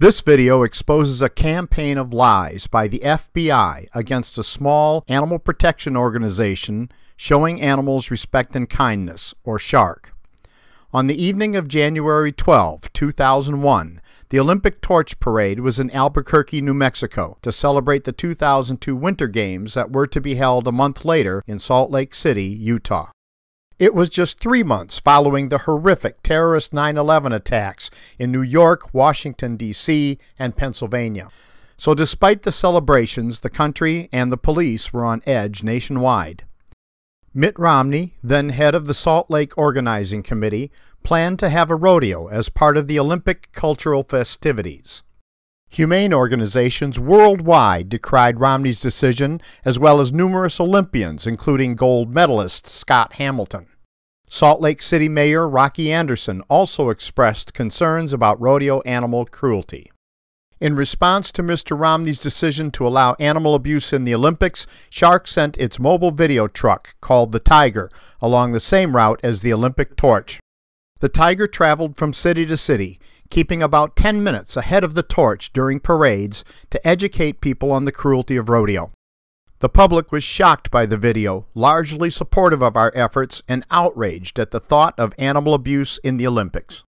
This video exposes a campaign of lies by the FBI against a small animal protection organization showing animals respect and kindness, or SHARK. On the evening of January 12, 2001, the Olympic Torch Parade was in Albuquerque, New Mexico, to celebrate the 2002 Winter Games that were to be held a month later in Salt Lake City, Utah. It was just 3 months following the horrific terrorist 9/11 attacks in New York, Washington, D.C., and Pennsylvania. So despite the celebrations, the country and the police were on edge nationwide. Mitt Romney, then head of the Salt Lake Organizing Committee, planned to have a rodeo as part of the Olympic cultural festivities. Humane organizations worldwide decried Romney's decision, as well as numerous Olympians, including gold medalist Scott Hamilton. Salt Lake City Mayor Rocky Anderson also expressed concerns about rodeo animal cruelty. In response to Mr. Romney's decision to allow animal abuse in the Olympics, SHARK sent its mobile video truck, called the Tiger, along the same route as the Olympic torch. The Tiger traveled from city to city, keeping about 10 minutes ahead of the torch during parades to educate people on the cruelty of rodeo. The public was shocked by the video, largely supportive of our efforts and outraged at the thought of animal abuse in the Olympics.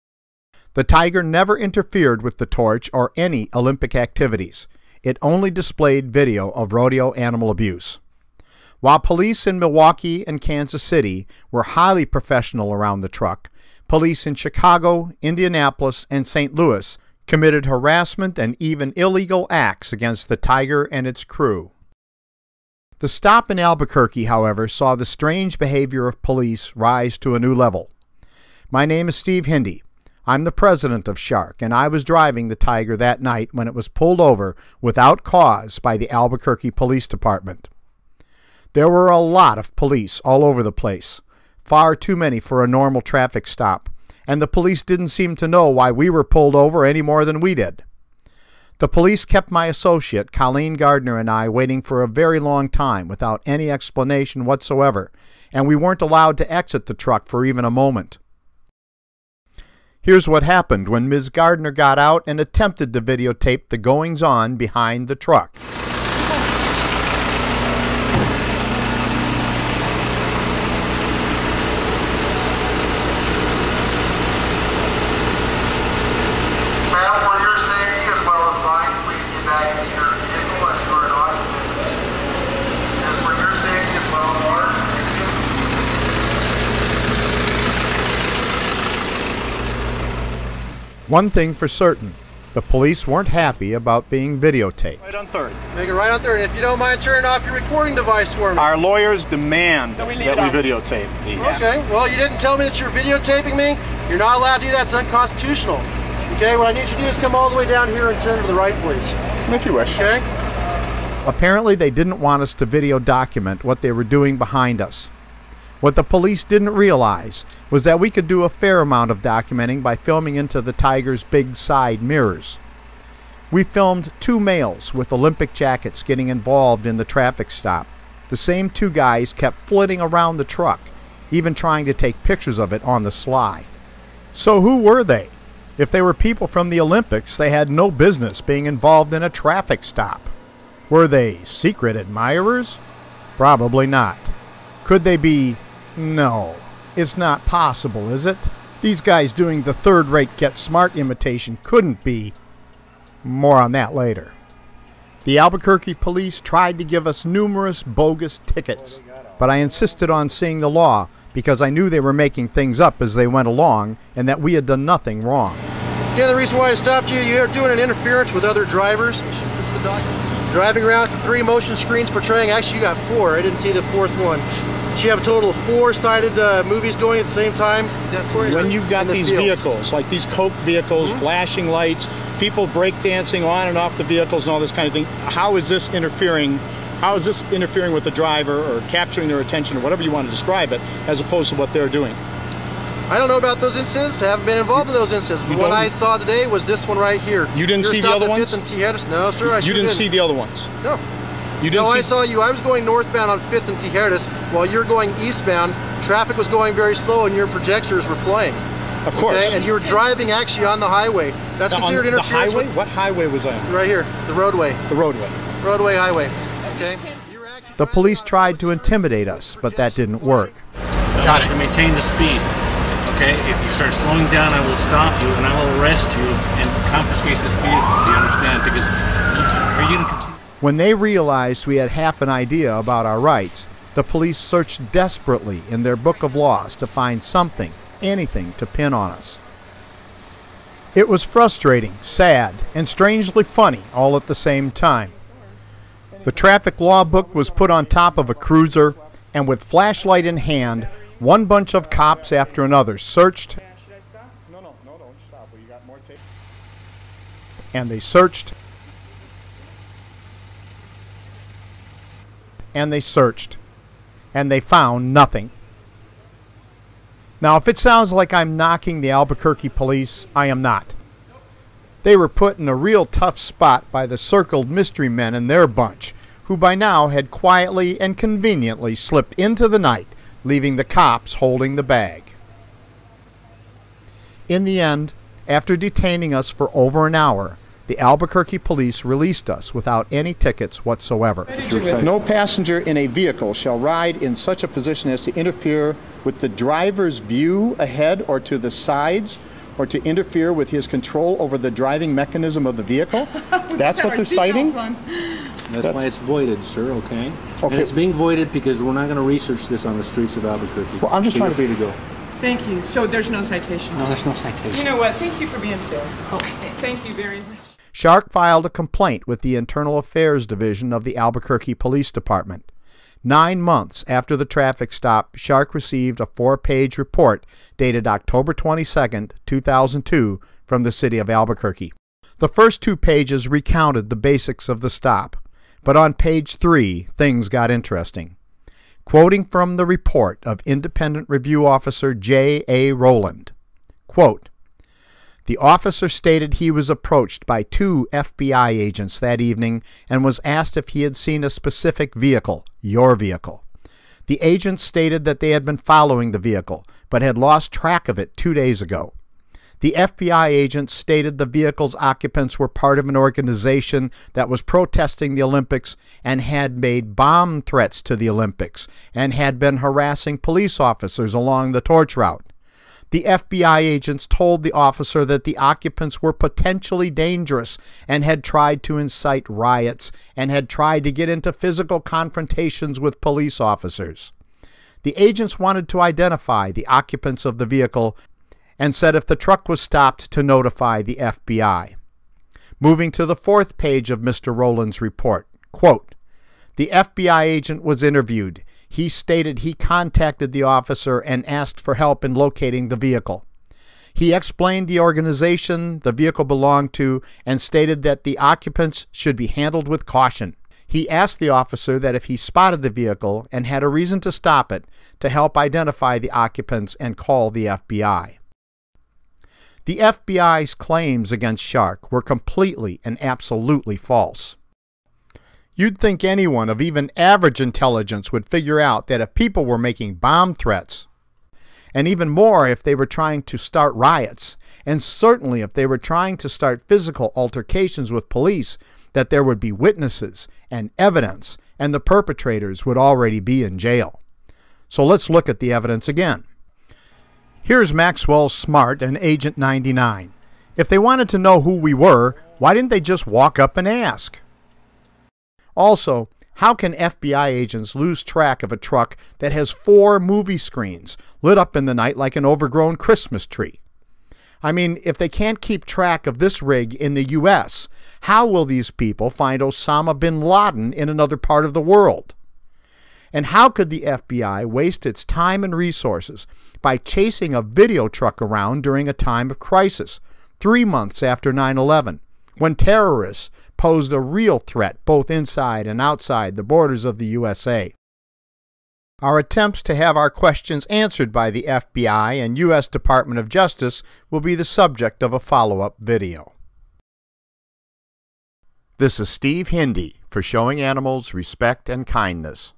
The Tiger never interfered with the torch or any Olympic activities. It only displayed video of rodeo animal abuse. While police in Milwaukee and Kansas City were highly professional around the truck, police in Chicago, Indianapolis, and St. Louis committed harassment and even illegal acts against the Tiger and its crew. The stop in Albuquerque, however, saw the strange behavior of police rise to a new level. My name is Steve Hindy. I'm the president of SHARK, and I was driving the Tiger that night when it was pulled over without cause by the Albuquerque Police Department. There were a lot of police all over the place, far too many for a normal traffic stop, and the police didn't seem to know why we were pulled over any more than we did. The police kept my associate, Colleen Gardner, and I waiting for a very long time without any explanation whatsoever, and we weren't allowed to exit the truck for even a moment. Here's what happened when Ms. Gardner got out and attempted to videotape the goings-on behind the truck. One thing for certain, the police weren't happy about being videotaped. Right on 3rd. Make it right on 3rd. If you don't mind turning off your recording device for me. Our lawyers demand that we videotape these. Okay, well, you didn't tell me that you're videotaping me. You're not allowed to do that. It's unconstitutional. Okay, what I need you to do is come all the way down here and turn to the right, please. If you wish. Okay? Apparently they didn't want us to video document what they were doing behind us. What the police didn't realize was that we could do a fair amount of documenting by filming into the Tiger's big side mirrors. We filmed 2 males with Olympic jackets getting involved in the traffic stop. The same 2 guys kept flitting around the truck, even trying to take pictures of it on the sly. So who were they? If they were people from the Olympics, they had no business being involved in a traffic stop. Were they secret admirers? Probably not. Could they be? No, it's not possible, is it? These guys doing the third-rate Get Smart imitation couldn't be. More on that later. The Albuquerque police tried to give us numerous bogus tickets, but I insisted on seeing the law because I knew they were making things up as they went along and that we had done nothing wrong. Yeah, the reason why I stopped you, you're doing an interference with other drivers. This is the document. Driving around with 3 motion screens portraying, actually you got 4, I didn't see the 4th one. So you have a total of 4-sided movies going at the same time. When you've got these vehicles, like these Coke vehicles, flashing lights, people breakdancing on and off the vehicles and all this kind of thing, how is this interfering? How is this interfering with the driver or capturing their attention or whatever you want to describe it, as opposed to what they're doing? I don't know about those incidents. I haven't been involved in those incidents. But what I saw today was this one right here. You didn't see the other ones? 5th and Tijeras. No, sir, I You didn't see the other ones? No. You didn't No, see... I saw you. I was going northbound on 5th and Tijeras while you're going eastbound. Traffic was going very slow and your projectors were playing. Of course. Okay? And you were driving actually on the highway. That's considered interference. The highway? What highway was I on? Right here, the roadway. The roadway. Roadway highway. Okay. The police tried to intimidate us, but that didn't work. Got to maintain the speed. Okay, if you start slowing down, I will stop you and I will arrest you and confiscate this vehicle. Do you understand? Because are you going to continue? When they realized we had half an idea about our rights, the police searched desperately in their book of laws to find something, anything to pin on us. It was frustrating, sad, and strangely funny all at the same time. The traffic law book was put on top of a cruiser, and with flashlight in hand, one bunch of cops after another searched, and they searched, and they searched, and they found nothing. Now, if it sounds like I'm knocking the Albuquerque police, I am not. They were put in a real tough spot by the circled mystery men and their bunch, who by now had quietly and conveniently slipped into the night, leaving the cops holding the bag. In the end, after detaining us for over an hour, the Albuquerque police released us without any tickets whatsoever. No passenger in a vehicle shall ride in such a position as to interfere with the driver's view ahead or to the sides, or to interfere with his control over the driving mechanism of the vehicle. That's what they're citing? That's why it's voided, sir, okay? And it's being voided because we're not going to research this on the streets of Albuquerque. Well, I'm just trying to... free to go. Thank you. So there's no citation? No, there's no citation. You know what? Thank you for being fair. Okay. Thank you very much. Shark filed a complaint with the Internal Affairs Division of the Albuquerque Police Department. 9 months after the traffic stop, Shark received a 4-page report dated October 22, 2002 from the city of Albuquerque. The first 2 pages recounted the basics of the stop, but on page 3, things got interesting. Quoting from the report of Independent Review Officer J.A. Rowland, quote, "The officer stated he was approached by 2 FBI agents that evening and was asked if he had seen a specific vehicle, your vehicle. The agents stated that they had been following the vehicle, but had lost track of it 2 days ago. The FBI agents stated the vehicle's occupants were part of an organization that was protesting the Olympics and had made bomb threats to the Olympics and had been harassing police officers along the torch route. The FBI agents told the officer that the occupants were potentially dangerous and had tried to incite riots and had tried to get into physical confrontations with police officers. The agents wanted to identify the occupants of the vehicle and said if the truck was stopped to notify the FBI." Moving to the 4th page of Mr. Rowland's report, quote, "The FBI agent was interviewed. He stated he contacted the officer and asked for help in locating the vehicle. He explained the organization the vehicle belonged to and stated that the occupants should be handled with caution. He asked the officer that if he spotted the vehicle and had a reason to stop it, to help identify the occupants and call the FBI." The FBI's claims against Shark were completely and absolutely false. You'd think anyone of even average intelligence would figure out that if people were making bomb threats, and even more if they were trying to start riots, and certainly if they were trying to start physical altercations with police, that there would be witnesses and evidence, and the perpetrators would already be in jail. So let's look at the evidence again. Here's Maxwell Smart and Agent 99. If they wanted to know who we were, why didn't they just walk up and ask? Also, how can FBI agents lose track of a truck that has 4 movie screens lit up in the night like an overgrown Christmas tree? I mean, if they can't keep track of this rig in the U.S., how will these people find Osama bin Laden in another part of the world? And how could the FBI waste its time and resources by chasing a video truck around during a time of crisis, 3 months after 9/11, when terrorists posed a real threat both inside and outside the borders of the USA? Our attempts to have our questions answered by the FBI and U.S. Department of Justice will be the subject of a follow-up video. This is Steve Hindy for Showing Animals Respect and Kindness.